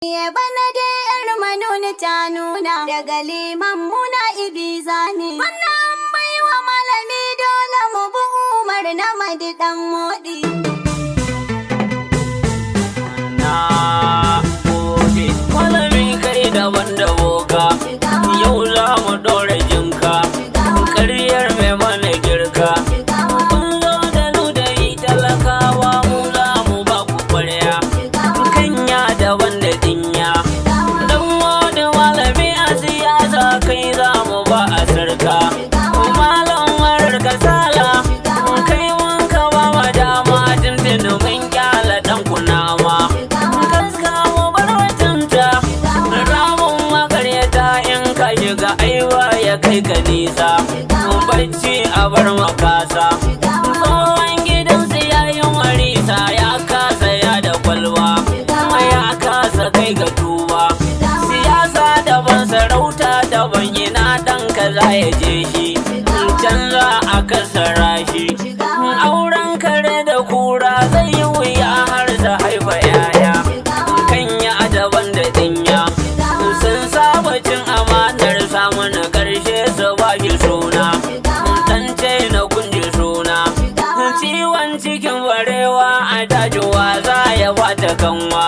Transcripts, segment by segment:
Bana dai yar manoni ta nuna daga liman muna ibiza ne. Wannan baiwa malami dole mu bi Umar na madi dan modi. Na gode malami kai daban da boka, yau za mu ɗora jinka, ƙaryar mai mana girka. Kun zo da ludayi talakawa mu za mu ba ku ƙwarya, kanya daban da dinya. Dan wani malami a siyasa kai za mu ba a sarka. Malam warar kasala kai wanka ba ma dama tuntuni mun kyala dan kunama. Kaska mu bar mutunta ramun makaryata in ka shiga aiwa ya kai ka nisa. Bacci a bar makasa tsohon gidansu yayin warisa ya kasa ya da kwalwa ya kasa kai ga tuba. Siyasa daban sarauta daban ina dan kaza ya je shi canza a kasara shi. Auren kare da kura zai yi wuya har da haifa yaya, kanya daban da dinya. Sun saba cin amanar samun karshe su ba shi suna, tance na kunji suna. Ciwon cikin barewa a dajuwa za ya bata kanwa,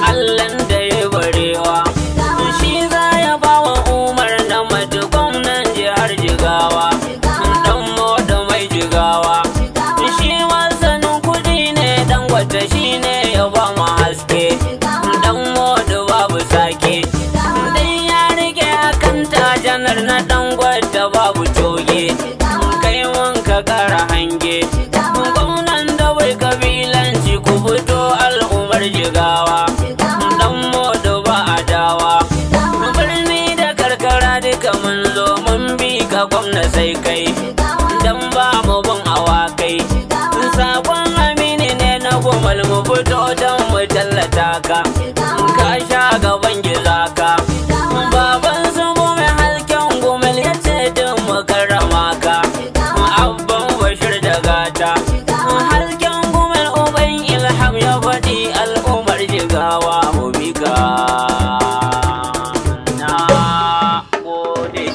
Allahn da ya barewa shi za ya ba wa Umar na madu gwamnan jihar Jigawa. Dan moda mai Jigawa shi masanin kudi ne, dan wata shi ne ya ba mu haske. Dan moda babu sake dan ya rike akanta janar na dan gwada babu coge. Kai mun ka kara hange gwamnan da bai kabilanci, ku fito al'ummar Jigawa. Dan moda ba adawa birni da karkara duka mun zo mun bi ka gwamna sai kai, dan ba mu bin awakai. Sakon amini ne na gumal mu fito dan mu tallata ka, ka sha gaban gizaka. Baban su mai halken gumal ya ce din mu karrama ka, abban bashir da gata. Halken gumal uban ilham ya faɗi al'ummar Jigawa mu bi ka. Na gode.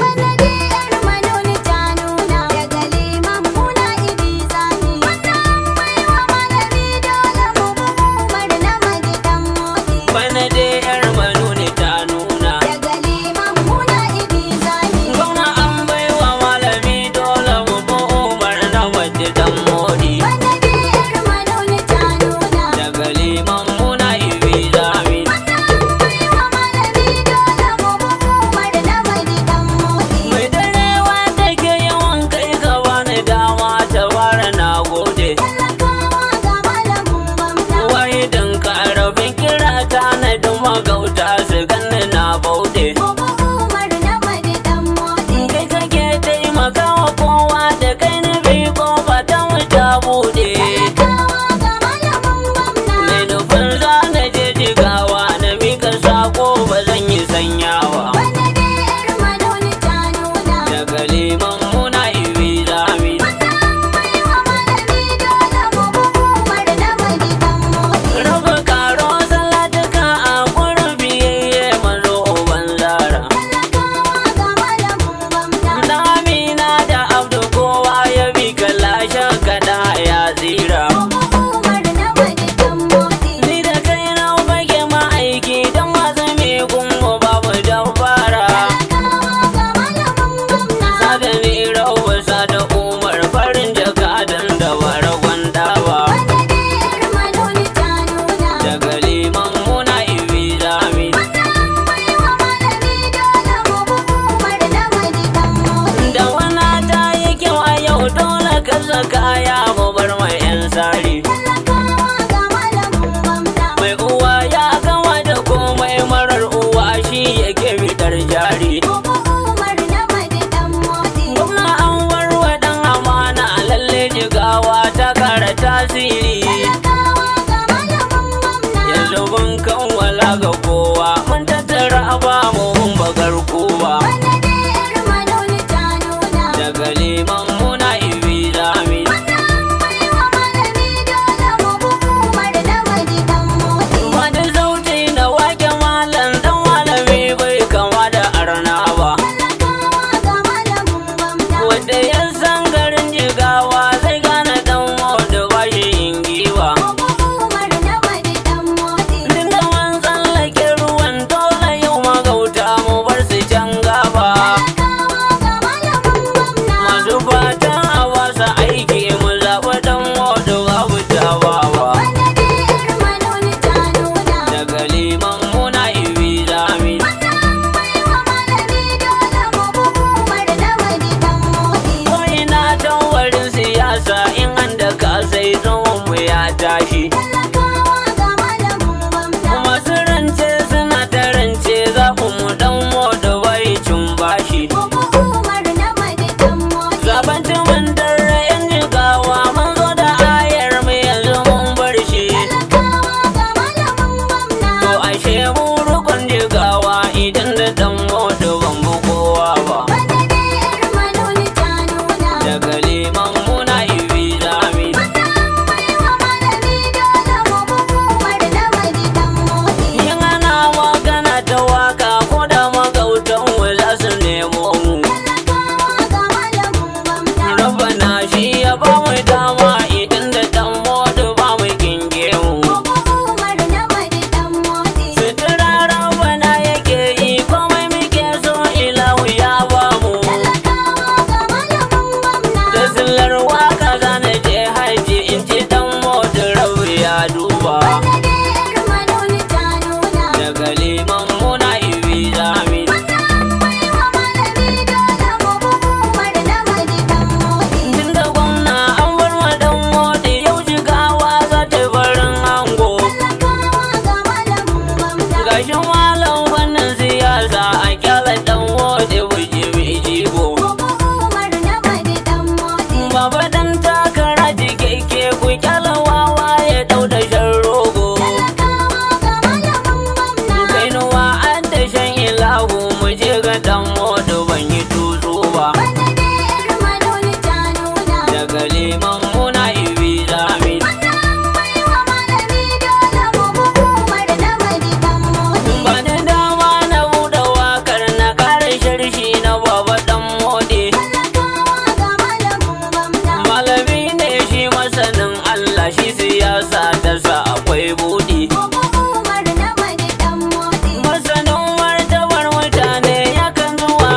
Bana dai yar manoni ta nuna daga liman muna ibiza ne. Wannan baiwa malami dole mu bi Umar na madi dan modi. Bana dai yar manoni ta nuna Daga liman muna ibiza ne. gwamna an baiwa malami dole mu bi Umar na madi dan modi. Bana dai yar manoni ta nuna Daga liman muna ibiza mi baiwa malami dole mu bi Umar na madi dan modi. mai darewa take yawan kai ka bani dama ta fara na gode. Talakawa ga malamin gwamna. Wahidin karafin kira ta na duk magauta su ganni na bauɗe. Mu bi Umar na madi dan modi. Kai kake taimakawa kowa da kai na bi kofa ta wuta buɗe. Talakawa ga malamin gwamna. Mai nufin za na je Jigawa na mika sako ba zan yi sanyawa. Bana dai yar manoni ta nuna Daga liman muna ibiza mi baiwa malami dole mu bi Umar na madi dan modi. raba karo salatuka a gurin biyayye manzo uban zara. Talakawa ga malamin gwamna. Na Amina da Abdu kowa ya bi kalashen kada ya tsira. Mu bi Umar na madi dan modi. Ni da kai na fage ma'aiki don wasu mai gungo babu dabara. Talakawa ga malamin gwamna. Sada ni rawa sada Umar farin jakadan da bara gwanda ba. Bana dai yar manoni ta nuna Daga liman muna ibiza mi baiwa malami dole mu bi Umar na madi dan modi. da wana ta yi kyau a yau dole ka saka ya mu bar mai yan sari. Talakawa ga malamin gwamna. Mai uwa ya gama da komai marar uwa shi yake fitar jari. Mu bi Umar na madi dan modi. Gwamna an warwa dan amana lalle Jigawa ta kara tasiri. Talakawa ga malamin gwamna. Yanzu mun kanwala ga kowa mun tattara ba mu mun bagar kowa. Bana dai yar manoni ta nuna Daga liman muna ibiza mi baiwa malami dole mu bi Umar na madi dan modi. wani sauti na rike mu rukun jigawa idan da dan modu ban bu kowa ba. Bana dai yar manoni ta nuna. Daga liman muna ibi zami. Baiwa malami dole mu hukumar na magidan motsi. Yin ana magana ta waka ko da magautan mu za su nemo mu. Talakawa ga malamin gwamna. Rabbana shi ya ba mu dama idan da dan modu ba mu kinge mu. Hukumar na magidan motsi. Sutura rabbana yake yi komai muke so ilahu ya ba mu. Talakawa ga malamin gwamna. Da sillar waka zana je haji in ji dan modu rabu ya duba. Bana dai yar manoni ta nuna. Daga liman muna ibi zami. Baiwa malami dole mu hukumar na magidan motsi. Tun da gwamna an bar wa dan modu yau jigawa za ta barin ango. Talakawa ga malamin gwamna. Gashin malam wannan siyasa a kyala dan modu buji mai jigo. Hukumar na magidan motsi. Baba dan takara jikeke ku kyala wawa ya dau da shan rogo. Talakawa ga malamin gwamna. Kainuwa an da shan ilahu mu je ga dan modu ban yi tutsu ba. Bana dai yar manoni ta nuna. Daga liman muna ibi zami. Baiwa malami dole mu hukumar na magidan motsi. Ba da dama na buɗe wakar na ƙara sharshi na baba dan mode. Talakawa ga malamin gwamna. Malami ne shi masanin Allah shi siyasa ta sa akwai buɗi. Hukumar na magidan motsi. Masanin martabar mutane yakan zuwa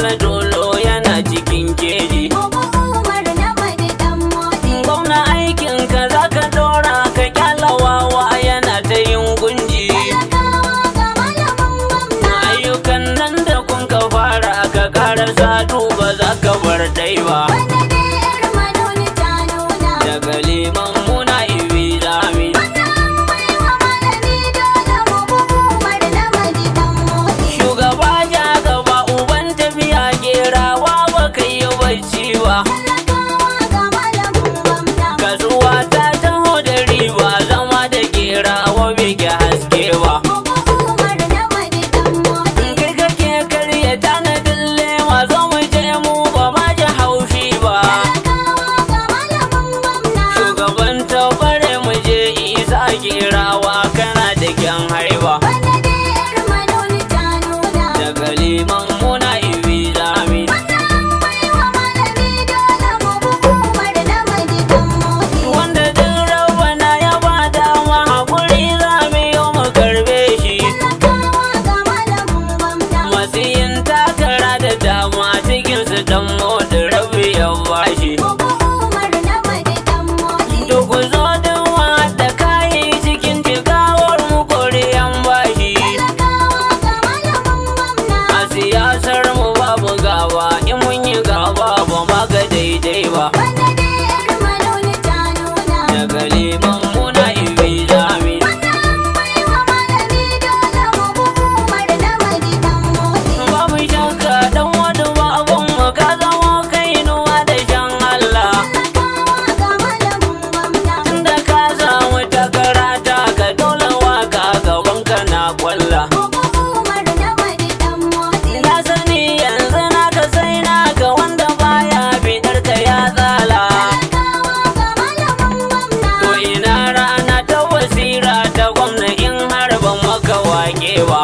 Bello dolo yana cikin keji. Umar na madi dan modi. Gwamna aikin ka za ka dora ka kyala wawa yana ta yin gunji. Talakawa ga malamin gwamna. Ayyukan nan da kun ka fara ka karasa duba za ka bar dai ba. Wanda dai yar manoni ta nuna. Daga liman muna ibi zami. Wanda an baiwa malami dole mu bi Umar na madi dan modi. Shugaba ja gaba uban tafiya gerawa ba ka yi bacci ba. Talakawa ga malamin gwamna. Kasuwa ta taho da riba zama da gerawa bai ke haske ba. Mu bi Umar na madi dan modi. Kai kake karya tanadin lewa zo mu je mu ba ma ji haushi ba. Talakawa ga malamin gwamna. Shugaban tabbare mu je isa gerawa kana da kyan haiba. Wanda dai yar manoni ta nuna. Daga liman muna ibi zami. Wanda an baiwa malami dole mu bi Umar na madi dan modi. Wanda duk rabana ya ba dama haƙuri zami yau mu karbe shi. Talakawa ga malamin gwamna. Matsayin takara da dama cikinsu dan da rabi ya bashi. Mu bi Umar na madi dan modi. To ku zo dawa da kayi cikin jigawar mu koriyan bashi. Talakawa ga malamin gwamna. A siyasar mu babu gaba in mun yi gaba ba ma ga daidai ba. Wanda dai yar manoni ta nuna. Daga liman muna ibi zami. Wanda an baiwa malami dole mu bi Umar na madi dan modi. Babu shakka dan wani babun mu ka zama kainuwa da shan Allah. Talakawa ga malamin gwamna. Tunda ka samu takara ta ka dole waka gaban ka na kwalla. Mu bi Umar na madi dan modi. Na sani yanzu naka sai naka wanda baya bidar ka ya tsala. Talakawa ga malamin gwamna. To ina rana ta wasira ta gwamna in har ban maka wake ba.